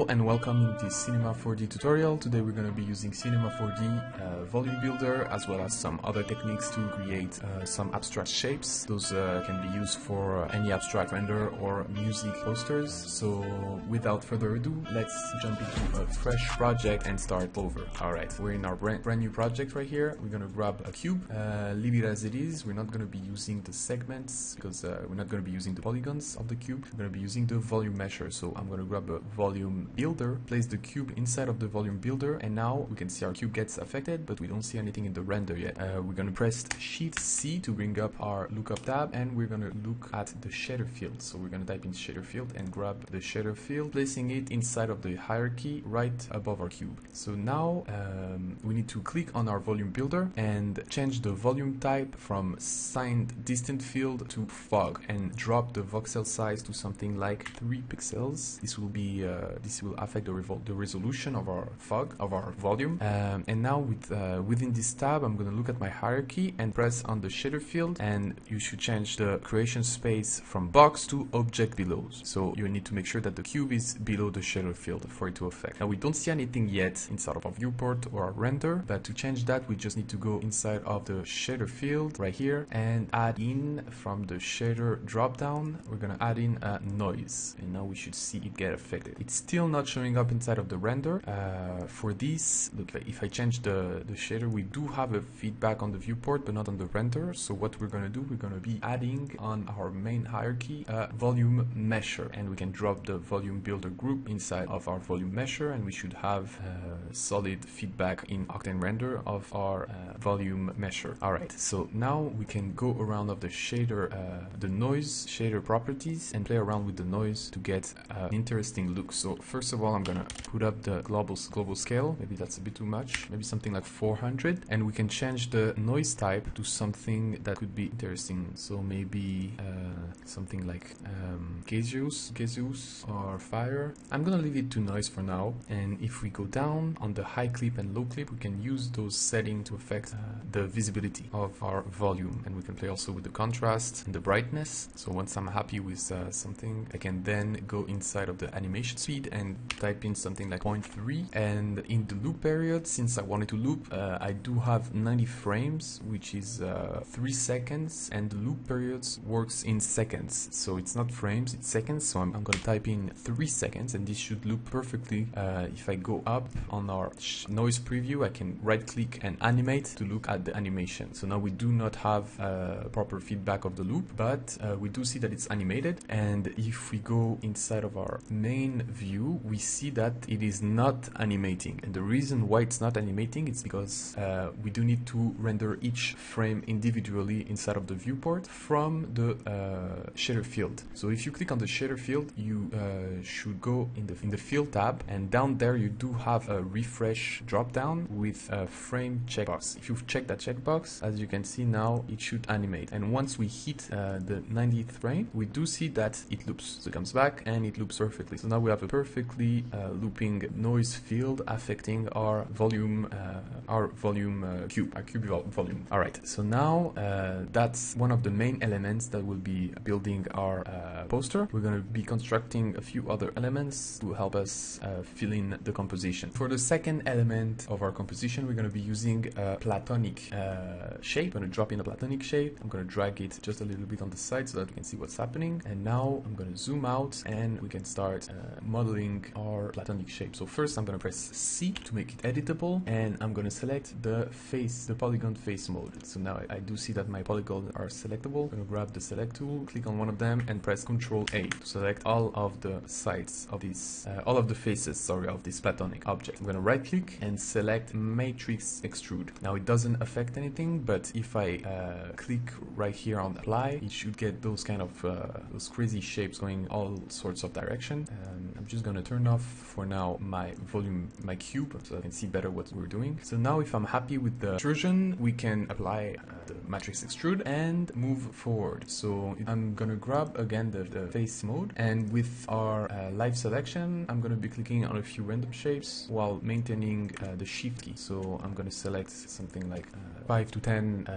Hello and welcome in this Cinema4d tutorial. Today we're going to be using Cinema4d volume builder as well as some other techniques to create some abstract shapes. Those can be used for any abstract render or music posters. So without further ado, let's jump into a fresh project and start over. Alright, we're in our brand new project right here. We're going to grab a cube, leave it as it is. We're not going to be using the segments because we're not going to be using the polygons of the cube. We're going to be using the volume measure. So I'm going to grab a volume builder, place the cube inside of the volume builder, and now we can see our cube gets affected, but we don't see anything in the render yet. We're going to press Shift C to bring up our lookup tab, and we're going to look at the shader field. So we're going to type in shader field and grab the shader field, placing it inside of the hierarchy right above our cube. So now we need to click on our volume builder and change the volume type from signed distant field to fog, and drop the voxel size to something like 3 pixels. This will affect the resolution of our fog, of our volume. And now within this tab, I'm going to look at my hierarchy and press on the shader field, and you should change the creation space from box to object below. So you need to make sure that the cube is below the shader field for it to affect. Now we don't see anything yet inside of our viewport or our render, but to change that, we just need to go inside of the shader field right here and add in from the shader drop down. We're going to add in a noise, and now we should see it get affected. It's still not showing up inside of the render. For this, look, if I change the shader, we do have a feedback on the viewport but not on the render. So what we're going to do, we're going to be adding on our main hierarchy a volume measure, and we can drop the volume builder group inside of our volume measure, and we should have solid feedback in Octane render of our volume measure. Alright, so now we can go around of the shader, the noise shader properties, and play around with the noise to get an interesting look. So first of all, I'm gonna put up the global scale. Maybe that's a bit too much. Maybe something like 400, and we can change the noise type to something that could be interesting. So maybe something like gaseous or fire. I'm gonna leave it to noise for now. And if we go down on the high clip and low clip, we can use those settings to affect the visibility of our volume, and we can play also with the contrast and the brightness. So once I'm happy with something, I can then go inside of the animation speed and type in something like 0.3. And in the loop period, since I wanted to loop, I do have 90 frames, which is 3 seconds, and the loop periods works in seconds. So it's not frames, it's seconds. So I'm going to type in 3 seconds, and this should loop perfectly. If I go up on our noise preview, I can right click and animate to look at the animation. So now we do not have proper feedback of the loop, but we do see that it's animated. And if we go inside of our main view, we see that it is not animating, and the reason why it's not animating is because we do need to render each frame individually inside of the viewport from the shader field. So if you click on the shader field, you should go in the field tab, and down there you do have a refresh drop down with a frame checkbox. If you check that checkbox, as you can see now, it should animate, and once we hit the 90th frame, we do see that it loops. So it comes back and it loops perfectly. So now we have a perfectly looping noise field affecting our volume cube, our cube volume. Alright, so now that's one of the main elements that will be building our poster. We're going to be constructing a few other elements to help us fill in the composition. For the second element of our composition, we're going to be using a platonic shape. I'm going to drop in a platonic shape. I'm going to drag it just a little bit on the side so that we can see what's happening. And now I'm going to zoom out and we can start modeling our platonic shape. So first I'm going to press C to make it editable, and I'm going to select the polygon face mode. So now I do see that my polygons are selectable. I'm going to grab the select tool, click on one of them, and press Ctrl A to select all of the sides of this, all of the faces, sorry, of this platonic object. I'm going to right click and select matrix extrude. Now it doesn't affect anything, but if I click right here on apply, it should get those kind of those crazy shapes going all sorts of direction. I'm just going to turn off for now my cube so I can see better what we're doing. So now if I'm happy with the extrusion, we can apply the matrix extrude and move forward. So I'm gonna grab again the face mode, and with our live selection, I'm gonna be clicking on a few random shapes while maintaining the shift key. So I'm gonna select something like 5 to 10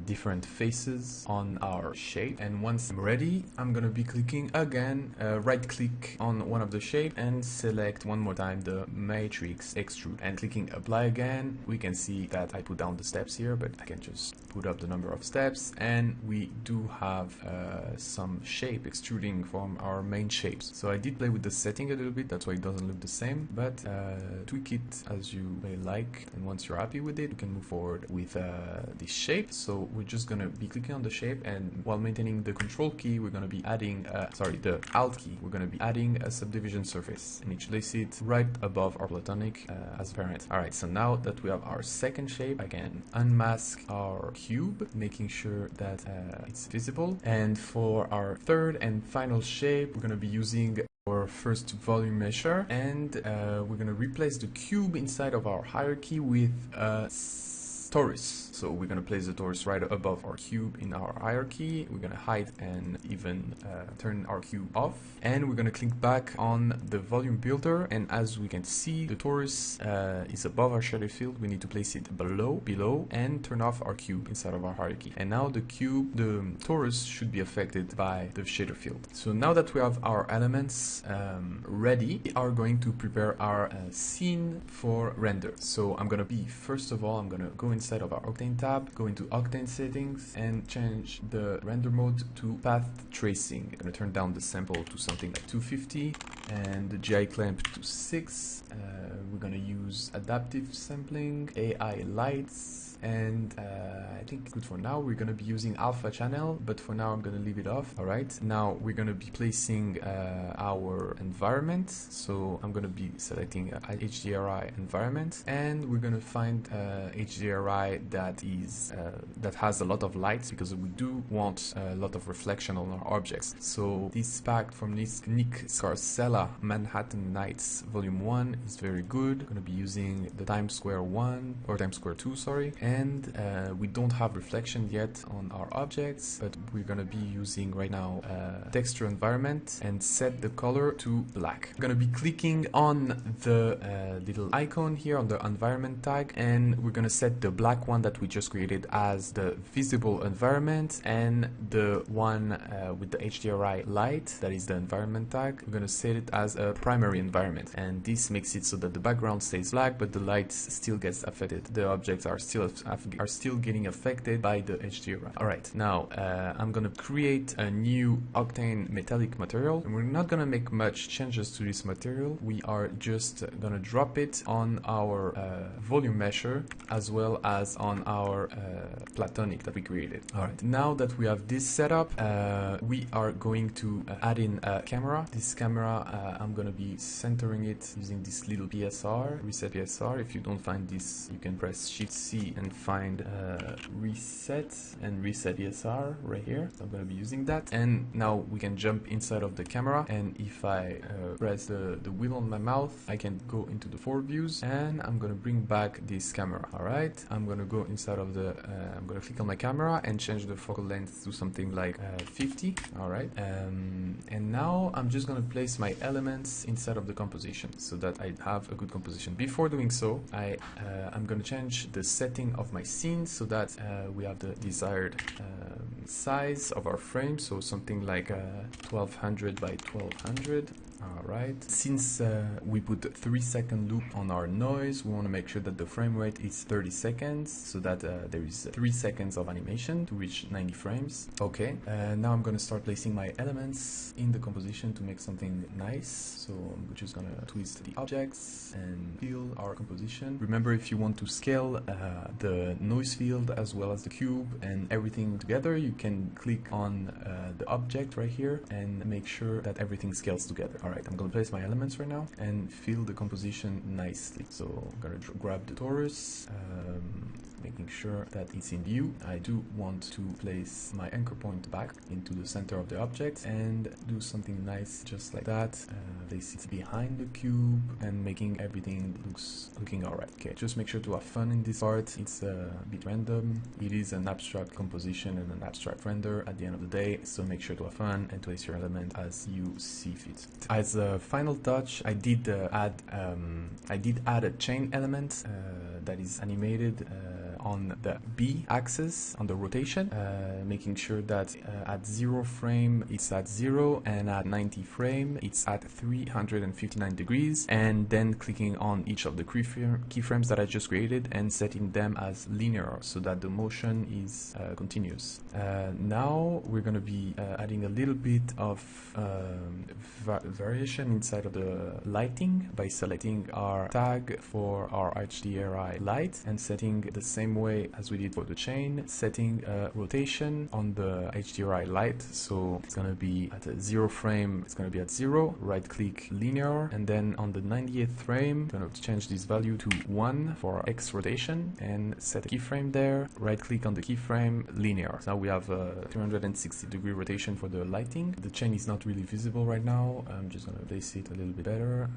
different faces on our shape, and once I'm ready, I'm gonna be clicking again, right click on one of the shape and select one more time the matrix extrude, and clicking apply again. We can see that I put down the steps here, but I can just put up the number of steps, and we do have some shape extruding from our main shapes. So I did play with the setting a little bit, that's why it doesn't look the same, but tweak it as you may like, and once you're happy with it, you can move forward with this shape. So we're just gonna be clicking on the shape, and while maintaining the control key, we're gonna be adding the alt key, we're gonna be adding a subdivision surface, and each place it right above our platonic as parent. Alright, so now that we have our second shape, I can unmask our cube, making sure that it's visible. And for our third and final shape, we're gonna be using our first volume measure, and we're gonna replace the cube inside of our hierarchy with a torus. So we're gonna place the torus right above our cube in our hierarchy. We're gonna hide and even turn our cube off, and we're gonna click back on the volume builder, and as we can see, the torus is above our shader field. We need to place it below and turn off our cube inside of our hierarchy. And now the torus should be affected by the shader field. So now that we have our elements ready, we are going to prepare our scene for render. So I'm gonna first of all, I'm gonna go inside of our Octane tab, go into Octane settings, and change the render mode to path tracing. I'm gonna turn down the sample to something like 250 and the GI clamp to 6. We're gonna use adaptive sampling, AI lights, and I think good for now. We're gonna be using alpha channel, but for now I'm gonna leave it off. All right, now we're gonna be placing our environment. So I'm gonna be selecting HDRI environment, and we're gonna find HDRI that has a lot of lights, because we do want a lot of reflection on our objects. So this pack from Nick Scarcella, Manhattan Nights Volume 1 is very good. Gonna be using the Times Square 1 or Times Square 2, sorry. And we don't have reflection yet on our objects, but we're gonna be using right now texture environment and set the color to black. I'm gonna be clicking on the little icon here on the environment tag, and we're gonna set the black one that we just created as the visible environment, and the one with the HDRI light, that is the environment tag, we're gonna set it as a primary environment. And this makes it so that the background stays black, but the light still gets affected. The objects are still getting affected by the HDRI. Alright, now I'm gonna create a new Octane metallic material, and we're not gonna make much changes to this material. We are just gonna drop it on our volume measure as well as on our platonic that we created. Alright, now that we have this set up, we are going to add in a camera. This camera, I'm gonna be centering it using this little PSR, reset PSR. If you don't find this, you can press Shift C and find reset and reset PSR right here. So I'm going to be using that, and now we can jump inside of the camera, and if I press the wheel on my mouth, I can go into the forward views, and I'm going to bring back this camera. Alright, I'm going to go inside of the I'm going to click on my camera and change the focal length to something like 50. Alright, and now I'm just going to place my elements inside of the composition so that I have a good composition. Before doing so, I'm going to change the setting of my scene so that we have the desired size of our frame, so something like 1200 by 1200. Alright, since we put a 3-second loop on our noise, we want to make sure that the frame rate is 30 seconds so that there is 3 seconds of animation to reach 90 frames. Okay, now I'm going to start placing my elements in the composition to make something nice. So I'm just going to twist the objects and fill our composition. Remember, if you want to scale the noise field as well as the cube and everything together, you can click on the object right here and make sure that everything scales together. Alright. Alright, I'm gonna place my elements right now and fill the composition nicely. So I'm gonna grab the torus, making sure that it's in view. I do want to place my anchor point back into the center of the object and do something nice just like that. Place it behind the cube and making everything looking alright. Okay, just make sure to have fun in this part. It's a bit random. It is an abstract composition and an abstract render at the end of the day, so make sure to have fun and place your element as you see fit. As a final touch, I did add a chain element that is animated on the B axis on the rotation, making sure that at 0 frame it's at 0 and at 90 frame it's at 359 degrees, and then clicking on each of the keyframes that I just created and setting them as linear so that the motion is continuous. Now we're going to be adding a little bit of variation inside of the lighting by selecting our tag for our HDRI light and setting the same way as we did for the chain, setting rotation on the HDRI light. So it's going to be at a 0 frame, it's going to be at 0, right click linear, and then on the 90th frame, I'm going to change this value to 1 for X rotation and set a keyframe there, right click on the keyframe, linear. So now we have a 360-degree rotation for the lighting. The chain is not really visible right now. I'm just going to place it a little bit better,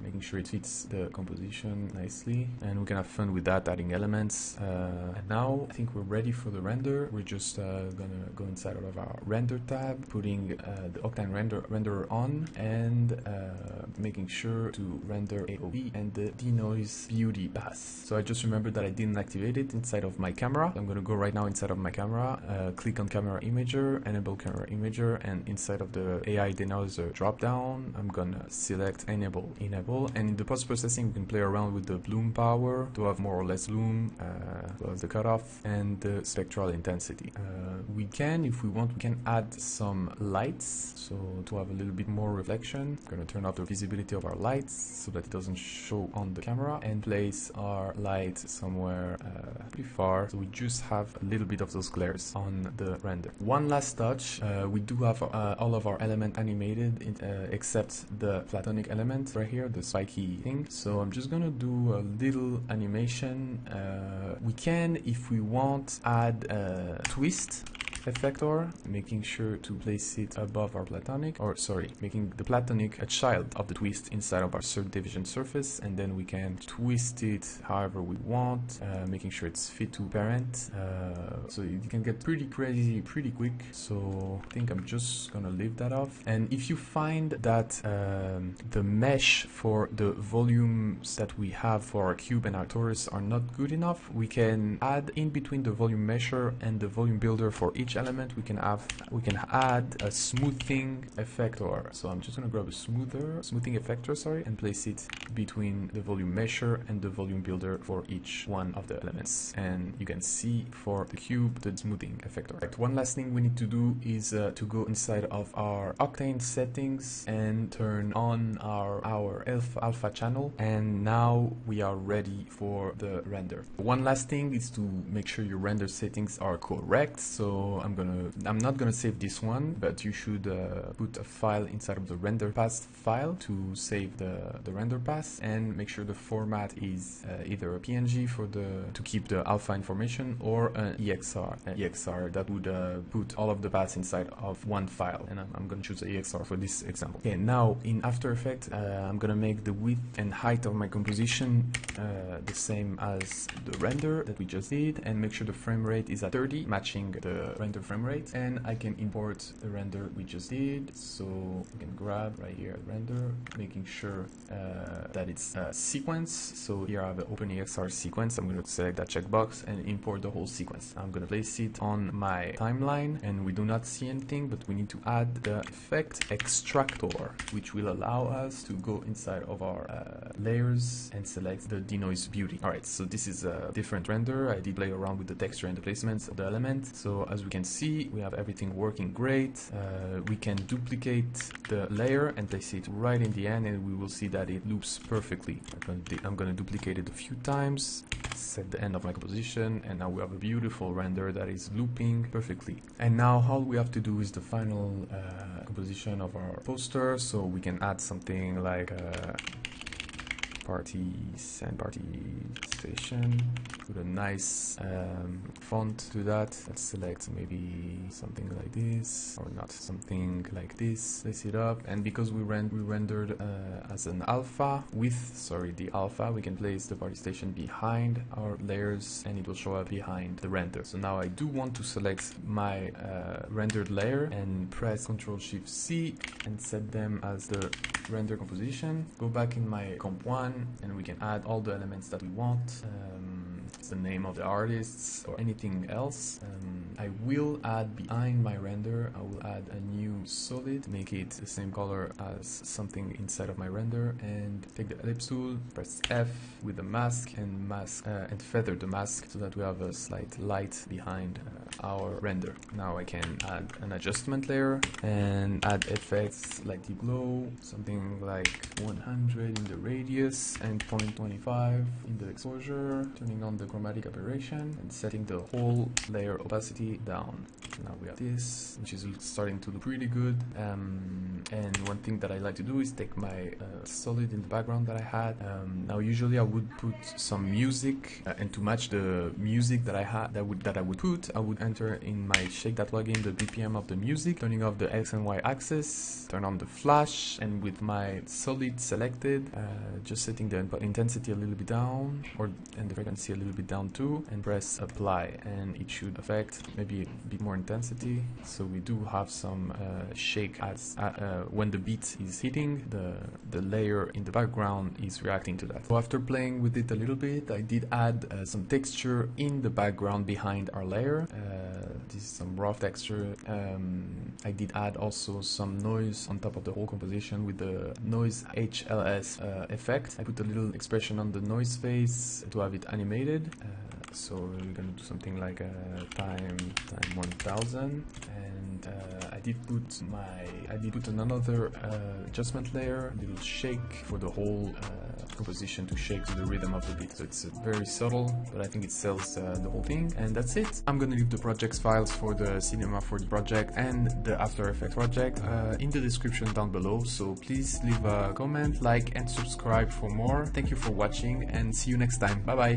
making sure it fits the composition nicely, and we can have fun with that, adding elements. And now I think we're ready for the render. We're just gonna go inside of our render tab, putting the Octane renderer on, and making sure to render AOB and the denoise beauty pass. So I just remembered that I didn't activate it inside of my camera. I'm gonna go right now inside of my camera, click on camera imager, enable camera imager, and inside of the AI denoiser drop down, I'm gonna select enable, and in the post-processing we can play around with the bloom power to have more or less bloom, the cutoff, and the spectral intensity. We can, if we want, we can add some lights, so to have a little bit more reflection. I'm going to turn off the visibility of our lights so that it doesn't show on the camera, and place our light somewhere pretty far, so we just have a little bit of those glares on the render. One last touch, we do have all of our element animated except the platonic element right here, the spiky thing. So I'm just going to do a little animation. We can, if we want, add a twist effector, making sure to place it above our platonic, or sorry, making the platonic a child of the twist inside of our division surface, and then we can twist it however we want, making sure it's fit to parent. So you can get pretty crazy pretty quick, so I think I'm just gonna leave that off. And if you find that the mesh for the volumes that we have for our cube and our torus are not good enough, we can add in between the volume mesher and the volume builder for each element, we can add a smoothing effector. So I'm just gonna grab a smoothing effector, sorry, and place it between the volume mesher and the volume builder for each one of the elements. And you can see for the cube the smoothing effector. Right, one last thing we need to do is to go inside of our Octane settings and turn on our alpha channel, and now we are ready for the render. One last thing is to make sure your render settings are correct. So I'm not gonna save this one, but you should put a file inside of the render path file to save the render path, and make sure the format is either a PNG to keep the alpha information, or an EXR that would put all of the paths inside of one file, and I'm gonna choose the EXR for this example. Okay, now in After Effects, I'm gonna make the width and height of my composition the same as the render that we just did, and make sure the frame rate is at 30, matching the render frame rate. And I can import the render we just did, so we can grab right here render, making sure that it's a sequence. So here I have an OpenEXR sequence. I'm going to select that checkbox and import the whole sequence. I'm going to place it on my timeline, and we do not see anything, but we need to add the effect extractor, which will allow us to go inside of our layers and select the denoise beauty. Alright, so this is a different render. I did play around with the texture and the placements of the element. So as we can can see, we have everything working great. We can duplicate the layer and place it right in the end, and we will see that it loops perfectly. I'm going to duplicate it a few times, set the end of my composition, and now we have a beautiful render that is looping perfectly. And now all we have to do is the final composition of our poster, so we can add something like parties and party station. Put a nice font to that. Let's select maybe something like this, or not, something like this. Place it up, and because we rendered as an alpha with, the alpha, we can place the party station behind our layers, and it will show up behind the render. So now I do want to select my rendered layer and press Ctrl+Shift+C and set them as the render composition. Go back in my comp 1 and we can add all the elements that we want. The name of the artists or anything else. I will add behind my render, I will add a new solid, make it the same color as something inside of my render, and take the ellipse tool, press F with the mask and feather the mask so that we have a slight light behind our render. Now I can add an adjustment layer and add effects like deep glow, something like 100 in the radius and 0.25 in the exposure, turning on the chromatic aberration and setting the whole layer opacity down. So now we have this, which is starting to look pretty good. And one thing that I like to do is take my solid in the background that I had. Now usually I would put some music, and to match the music that I had, I would enter in my shake.that plugin the BPM of the music, turning off the X and Y axis, turn on the flash, and with my solid selected, just setting the intensity a little bit down, and the frequency a little bit down too, and press apply, and it should affect maybe a bit more intensity. So we do have some shake as when the beat is hitting, the layer in the background is reacting to that. So after playing with it a little bit, I did add some texture in the background behind our layer. This is some rough texture. I did add also some noise on top of the whole composition with the noise HLS effect. I put a little expression on the noise face to have it animated. So we're gonna do something like time 1000, and I did put another adjustment layer, a little shake for the whole composition to shake to the rhythm of the beat. So it's very subtle, but I think it sells the whole thing. And that's it. I'm gonna leave the projects files for the Cinema4d project and the After Effects project in the description down below. So please leave a comment, like, and subscribe for more. Thank you for watching, and see you next time. Bye bye.